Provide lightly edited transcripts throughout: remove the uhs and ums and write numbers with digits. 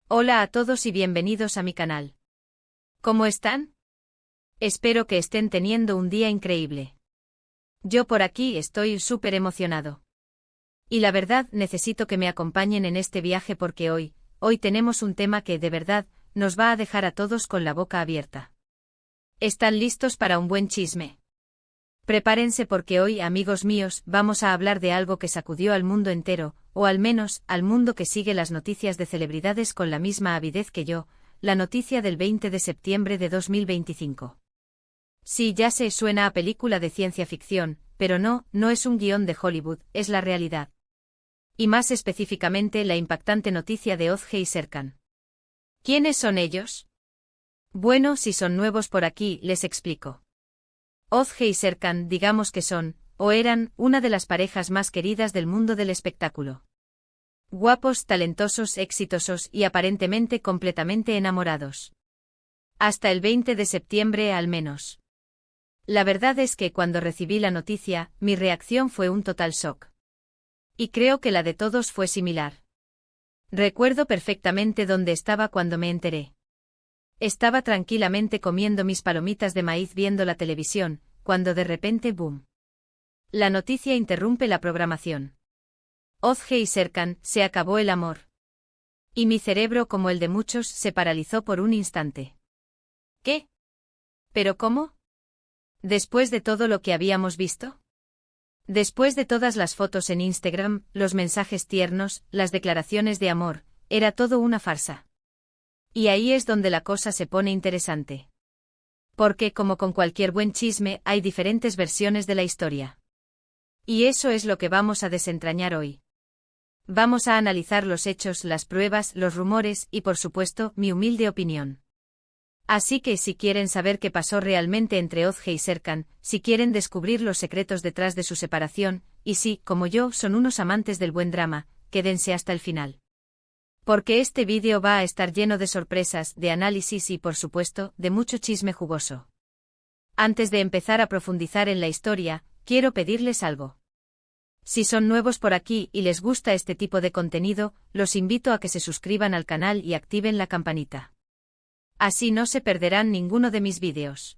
Hola a todos y bienvenidos a mi canal. ¿Cómo están? Espero que estén teniendo un día increíble. Yo por aquí estoy súper emocionado. Y la verdad necesito que me acompañen en este viaje porque hoy tenemos un tema que de verdad nos va a dejar a todos con la boca abierta. ¿Están listos para un buen chisme? Prepárense porque hoy, amigos míos, vamos a hablar de algo que sacudió al mundo entero, o al menos, al mundo que sigue las noticias de celebridades con la misma avidez que yo, la noticia del 20 de septiembre de 2025. Sí, ya sé, suena a película de ciencia ficción, pero no es un guión de Hollywood, es la realidad. Y más específicamente la impactante noticia de Ozge y Serkan. ¿Quiénes son ellos? Bueno, si son nuevos por aquí, les explico. Ozge y Serkan, digamos que son, o eran, una de las parejas más queridas del mundo del espectáculo. Guapos, talentosos, exitosos y aparentemente completamente enamorados. Hasta el 20 de septiembre al menos. La verdad es que cuando recibí la noticia, mi reacción fue un total shock. Y creo que la de todos fue similar. Recuerdo perfectamente dónde estaba cuando me enteré. Estaba tranquilamente comiendo mis palomitas de maíz viendo la televisión, cuando de repente ¡boom! La noticia interrumpe la programación. Ozge y Serkan, se acabó el amor. Y mi cerebro, como el de muchos, se paralizó por un instante. ¿Qué? ¿Pero cómo? ¿Después de todo lo que habíamos visto? Después de todas las fotos en Instagram, los mensajes tiernos, las declaraciones de amor, era todo una farsa. Y ahí es donde la cosa se pone interesante. Porque, como con cualquier buen chisme, hay diferentes versiones de la historia. Y eso es lo que vamos a desentrañar hoy. Vamos a analizar los hechos, las pruebas, los rumores y, por supuesto, mi humilde opinión. Así que si quieren saber qué pasó realmente entre Ozge y Serkan, si quieren descubrir los secretos detrás de su separación, y si, como yo, son unos amantes del buen drama, quédense hasta el final. Porque este vídeo va a estar lleno de sorpresas, de análisis y, por supuesto, de mucho chisme jugoso. Antes de empezar a profundizar en la historia, quiero pedirles algo. Si son nuevos por aquí y les gusta este tipo de contenido, los invito a que se suscriban al canal y activen la campanita. Así no se perderán ninguno de mis vídeos.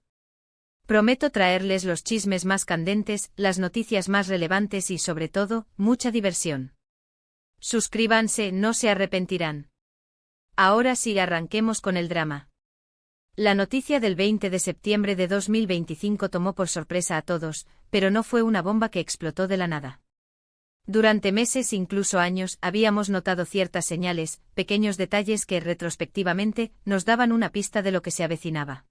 Prometo traerles los chismes más candentes, las noticias más relevantes y, sobre todo, mucha diversión. Suscríbanse, no se arrepentirán. Ahora sí, arranquemos con el drama. La noticia del 20 de septiembre de 2025 tomó por sorpresa a todos, pero no fue una bomba que explotó de la nada. Durante meses, incluso años, habíamos notado ciertas señales, pequeños detalles que, retrospectivamente, nos daban una pista de lo que se avecinaba.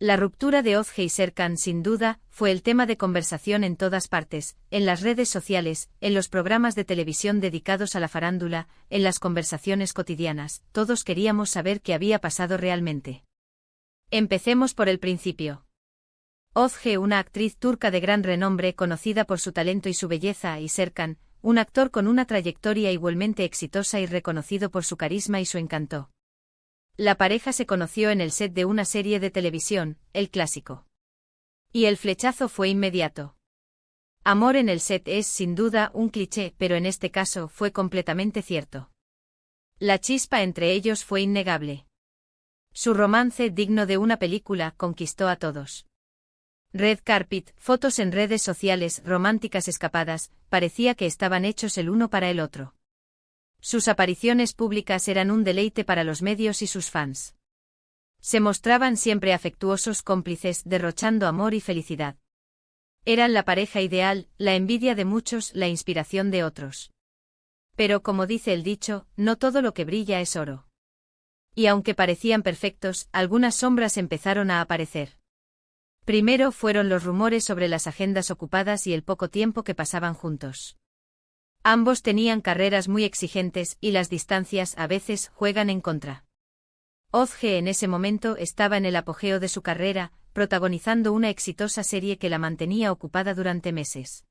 La ruptura de Ozge y Serkan, sin duda, fue el tema de conversación en todas partes, en las redes sociales, en los programas de televisión dedicados a la farándula, en las conversaciones cotidianas. Todos queríamos saber qué había pasado realmente. Empecemos por el principio. Ozge, una actriz turca de gran renombre conocida por su talento y su belleza, y Serkan, un actor con una trayectoria igualmente exitosa y reconocido por su carisma y su encanto. La pareja se conoció en el set de una serie de televisión, El Clásico. Y el flechazo fue inmediato. Amor en el set es, sin duda, un cliché, pero en este caso fue completamente cierto. La chispa entre ellos fue innegable. Su romance, digno de una película, conquistó a todos. Red carpet, fotos en redes sociales, románticas escapadas, parecía que estaban hechos el uno para el otro. Sus apariciones públicas eran un deleite para los medios y sus fans. Se mostraban siempre afectuosos, cómplices, derrochando amor y felicidad. Eran la pareja ideal, la envidia de muchos, la inspiración de otros. Pero como dice el dicho, no todo lo que brilla es oro. Y aunque parecían perfectos, algunas sombras empezaron a aparecer. Primero fueron los rumores sobre las agendas ocupadas y el poco tiempo que pasaban juntos. Ambos tenían carreras muy exigentes y las distancias a veces juegan en contra. Ozge en ese momento estaba en el apogeo de su carrera, protagonizando una exitosa serie que la mantenía ocupada durante meses.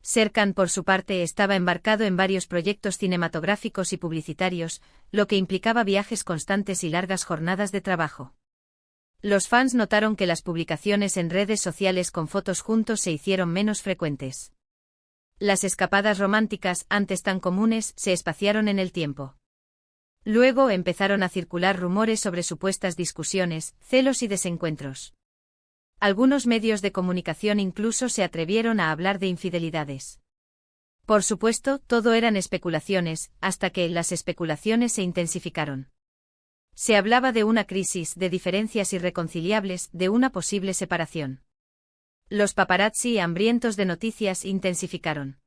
Serkan, por su parte, estaba embarcado en varios proyectos cinematográficos y publicitarios, lo que implicaba viajes constantes y largas jornadas de trabajo. Los fans notaron que las publicaciones en redes sociales con fotos juntos se hicieron menos frecuentes. Las escapadas románticas, antes tan comunes, se espaciaron en el tiempo. Luego empezaron a circular rumores sobre supuestas discusiones, celos y desencuentros. Algunos medios de comunicación incluso se atrevieron a hablar de infidelidades. Por supuesto, todo eran especulaciones, hasta que las especulaciones se intensificaron. Se hablaba de una crisis, de diferencias irreconciliables, de una posible separación. Los paparazzi, hambrientos de noticias, intensificaron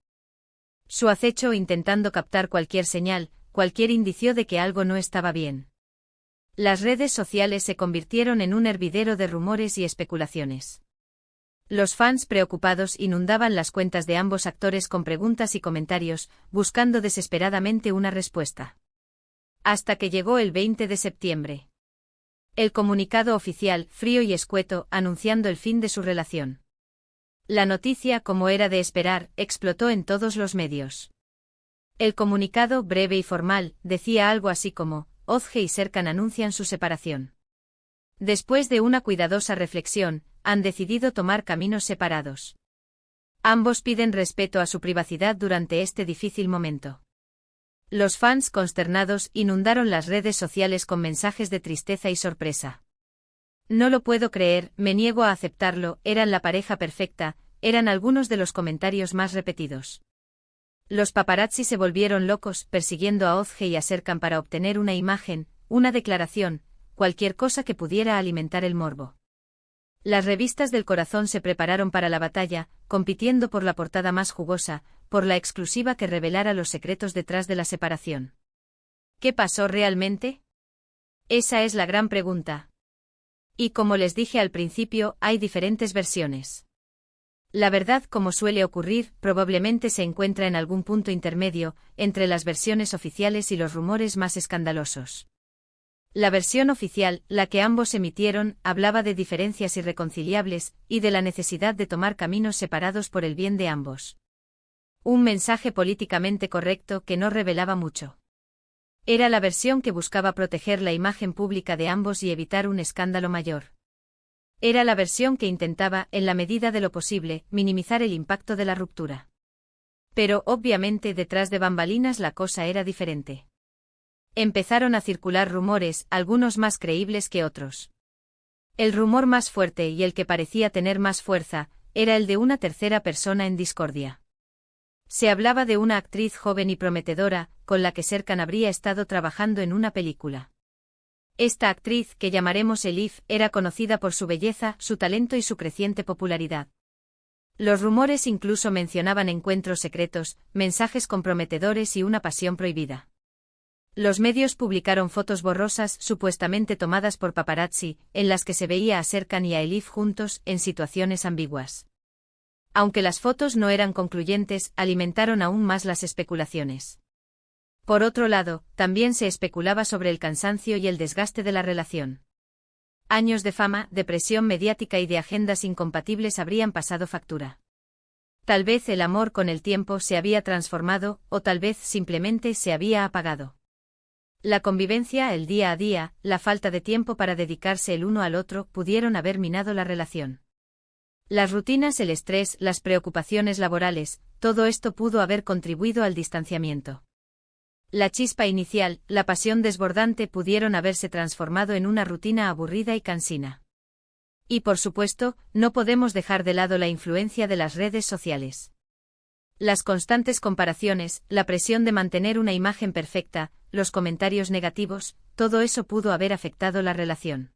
su acecho intentando captar cualquier señal, cualquier indicio de que algo no estaba bien. Las redes sociales se convirtieron en un hervidero de rumores y especulaciones. Los fans preocupados inundaban las cuentas de ambos actores con preguntas y comentarios, buscando desesperadamente una respuesta. Hasta que llegó el 20 de septiembre. El comunicado oficial, frío y escueto, anunciando el fin de su relación. La noticia, como era de esperar, explotó en todos los medios. El comunicado, breve y formal, decía algo así como: Ozge y Serkan anuncian su separación. Después de una cuidadosa reflexión, han decidido tomar caminos separados. Ambos piden respeto a su privacidad durante este difícil momento. Los fans consternados inundaron las redes sociales con mensajes de tristeza y sorpresa. No lo puedo creer, me niego a aceptarlo, eran la pareja perfecta, eran algunos de los comentarios más repetidos. Los paparazzi se volvieron locos, persiguiendo a Ozge y a Serkan para obtener una imagen, una declaración, cualquier cosa que pudiera alimentar el morbo. Las revistas del corazón se prepararon para la batalla, compitiendo por la portada más jugosa, por la exclusiva que revelara los secretos detrás de la separación. ¿Qué pasó realmente? Esa es la gran pregunta. Y como les dije al principio, hay diferentes versiones. La verdad, como suele ocurrir, probablemente se encuentra en algún punto intermedio, entre las versiones oficiales y los rumores más escandalosos. La versión oficial, la que ambos emitieron, hablaba de diferencias irreconciliables, y de la necesidad de tomar caminos separados por el bien de ambos. Un mensaje políticamente correcto que no revelaba mucho. Era la versión que buscaba proteger la imagen pública de ambos y evitar un escándalo mayor. Era la versión que intentaba, en la medida de lo posible, minimizar el impacto de la ruptura. Pero, obviamente, detrás de bambalinas la cosa era diferente. Empezaron a circular rumores, algunos más creíbles que otros. El rumor más fuerte y el que parecía tener más fuerza, era el de una tercera persona en discordia. Se hablaba de una actriz joven y prometedora, con la que Serkan habría estado trabajando en una película. Esta actriz, que llamaremos Elif, era conocida por su belleza, su talento y su creciente popularidad. Los rumores incluso mencionaban encuentros secretos, mensajes comprometedores y una pasión prohibida. Los medios publicaron fotos borrosas, supuestamente tomadas por paparazzi, en las que se veía a Serkan y a Elif juntos, en situaciones ambiguas. Aunque las fotos no eran concluyentes, alimentaron aún más las especulaciones. Por otro lado, también se especulaba sobre el cansancio y el desgaste de la relación. Años de fama, de presión mediática y de agendas incompatibles habrían pasado factura. Tal vez el amor con el tiempo se había transformado, o tal vez simplemente se había apagado. La convivencia, el día a día, la falta de tiempo para dedicarse el uno al otro pudieron haber minado la relación. Las rutinas, el estrés, las preocupaciones laborales, todo esto pudo haber contribuido al distanciamiento. La chispa inicial, la pasión desbordante pudieron haberse transformado en una rutina aburrida y cansina. Y por supuesto, no podemos dejar de lado la influencia de las redes sociales. Las constantes comparaciones, la presión de mantener una imagen perfecta, los comentarios negativos, todo eso pudo haber afectado la relación.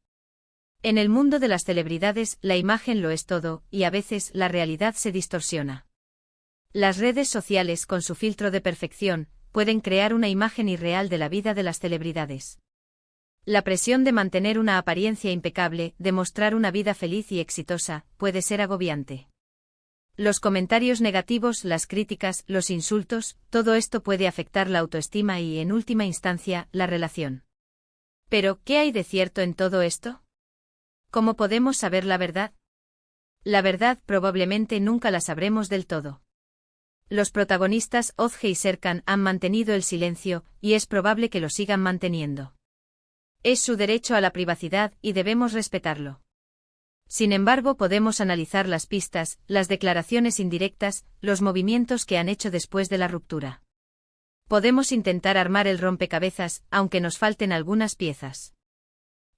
En el mundo de las celebridades, la imagen lo es todo, y a veces la realidad se distorsiona. Las redes sociales, con su filtro de perfección, pueden crear una imagen irreal de la vida de las celebridades. La presión de mantener una apariencia impecable, de mostrar una vida feliz y exitosa, puede ser agobiante. Los comentarios negativos, las críticas, los insultos, todo esto puede afectar la autoestima y, en última instancia, la relación. Pero, ¿qué hay de cierto en todo esto? ¿Cómo podemos saber la verdad? La verdad probablemente nunca la sabremos del todo. Los protagonistas, Ozge y Serkan, han mantenido el silencio, y es probable que lo sigan manteniendo. Es su derecho a la privacidad, y debemos respetarlo. Sin embargo, podemos analizar las pistas, las declaraciones indirectas, los movimientos que han hecho después de la ruptura. Podemos intentar armar el rompecabezas, aunque nos falten algunas piezas.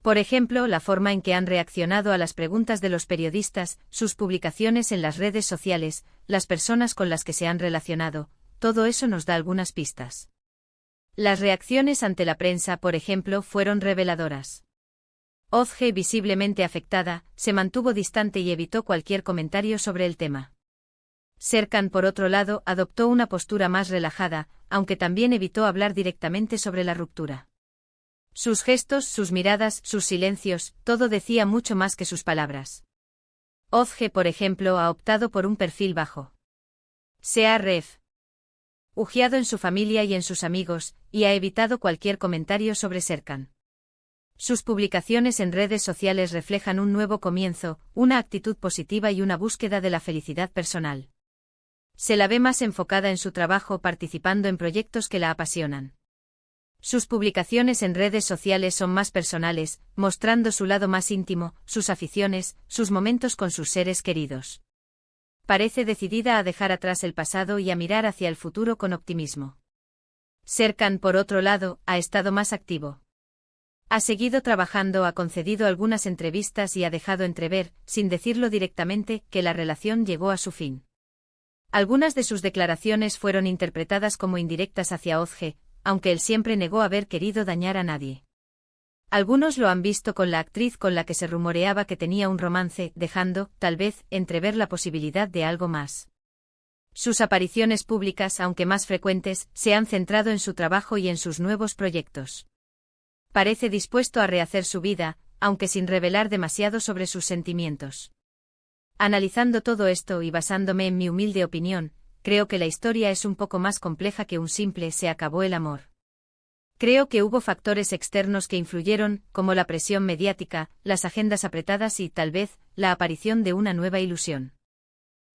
Por ejemplo, la forma en que han reaccionado a las preguntas de los periodistas, sus publicaciones en las redes sociales, las personas con las que se han relacionado, todo eso nos da algunas pistas. Las reacciones ante la prensa, por ejemplo, fueron reveladoras. Ozge, visiblemente afectada, se mantuvo distante y evitó cualquier comentario sobre el tema. Serkan, por otro lado, adoptó una postura más relajada, aunque también evitó hablar directamente sobre la ruptura. Sus gestos, sus miradas, sus silencios, todo decía mucho más que sus palabras. Ozge, por ejemplo, ha optado por un perfil bajo. Se ha refugiado en su familia y en sus amigos, y ha evitado cualquier comentario sobre Serkan. Sus publicaciones en redes sociales reflejan un nuevo comienzo, una actitud positiva y una búsqueda de la felicidad personal. Se la ve más enfocada en su trabajo, participando en proyectos que la apasionan. Sus publicaciones en redes sociales son más personales, mostrando su lado más íntimo, sus aficiones, sus momentos con sus seres queridos. Parece decidida a dejar atrás el pasado y a mirar hacia el futuro con optimismo. Serkan, por otro lado, ha estado más activo. Ha seguido trabajando, ha concedido algunas entrevistas y ha dejado entrever, sin decirlo directamente, que la relación llegó a su fin. Algunas de sus declaraciones fueron interpretadas como indirectas hacia Ozge, aunque él siempre negó haber querido dañar a nadie. Algunos lo han visto con la actriz con la que se rumoreaba que tenía un romance, dejando, tal vez, entrever la posibilidad de algo más. Sus apariciones públicas, aunque más frecuentes, se han centrado en su trabajo y en sus nuevos proyectos. Parece dispuesto a rehacer su vida, aunque sin revelar demasiado sobre sus sentimientos. Analizando todo esto y basándome en mi humilde opinión, creo que la historia es un poco más compleja que un simple "se acabó el amor". Creo que hubo factores externos que influyeron, como la presión mediática, las agendas apretadas y, tal vez, la aparición de una nueva ilusión.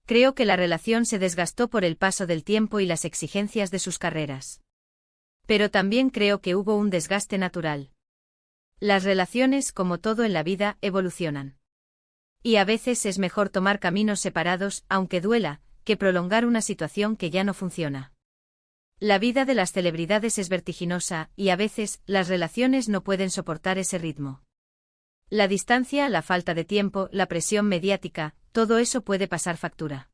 Creo que la relación se desgastó por el paso del tiempo y las exigencias de sus carreras. Pero también creo que hubo un desgaste natural. Las relaciones, como todo en la vida, evolucionan. Y a veces es mejor tomar caminos separados, aunque duela, que prolongar una situación que ya no funciona. La vida de las celebridades es vertiginosa, y a veces, las relaciones no pueden soportar ese ritmo. La distancia, la falta de tiempo, la presión mediática, todo eso puede pasar factura.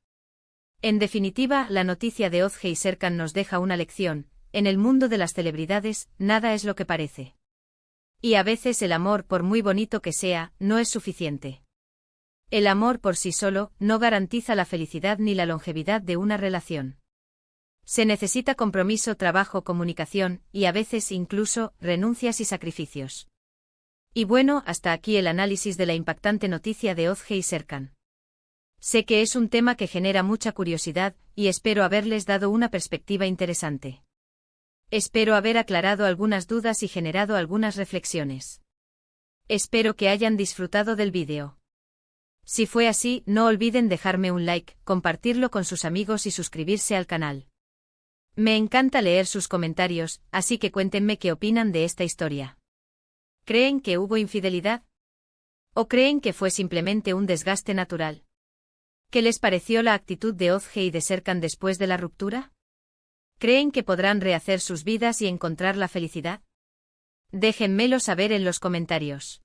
En definitiva, la noticia de Ozge y Serkan nos deja una lección: en el mundo de las celebridades, nada es lo que parece. Y a veces el amor, por muy bonito que sea, no es suficiente. El amor por sí solo no garantiza la felicidad ni la longevidad de una relación. Se necesita compromiso, trabajo, comunicación, y a veces incluso, renuncias y sacrificios. Y bueno, hasta aquí el análisis de la impactante noticia de Ozge y Serkan. Sé que es un tema que genera mucha curiosidad, y espero haberles dado una perspectiva interesante. Espero haber aclarado algunas dudas y generado algunas reflexiones. Espero que hayan disfrutado del vídeo. Si fue así, no olviden dejarme un like, compartirlo con sus amigos y suscribirse al canal. Me encanta leer sus comentarios, así que cuéntenme qué opinan de esta historia. ¿Creen que hubo infidelidad? ¿O creen que fue simplemente un desgaste natural? ¿Qué les pareció la actitud de Ozge y de Serkan después de la ruptura? ¿Creen que podrán rehacer sus vidas y encontrar la felicidad? Déjenmelo saber en los comentarios.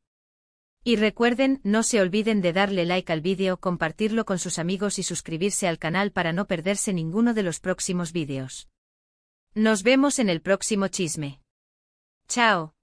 Y recuerden, no se olviden de darle like al vídeo, compartirlo con sus amigos y suscribirse al canal para no perderse ninguno de los próximos vídeos. Nos vemos en el próximo chisme. Chao.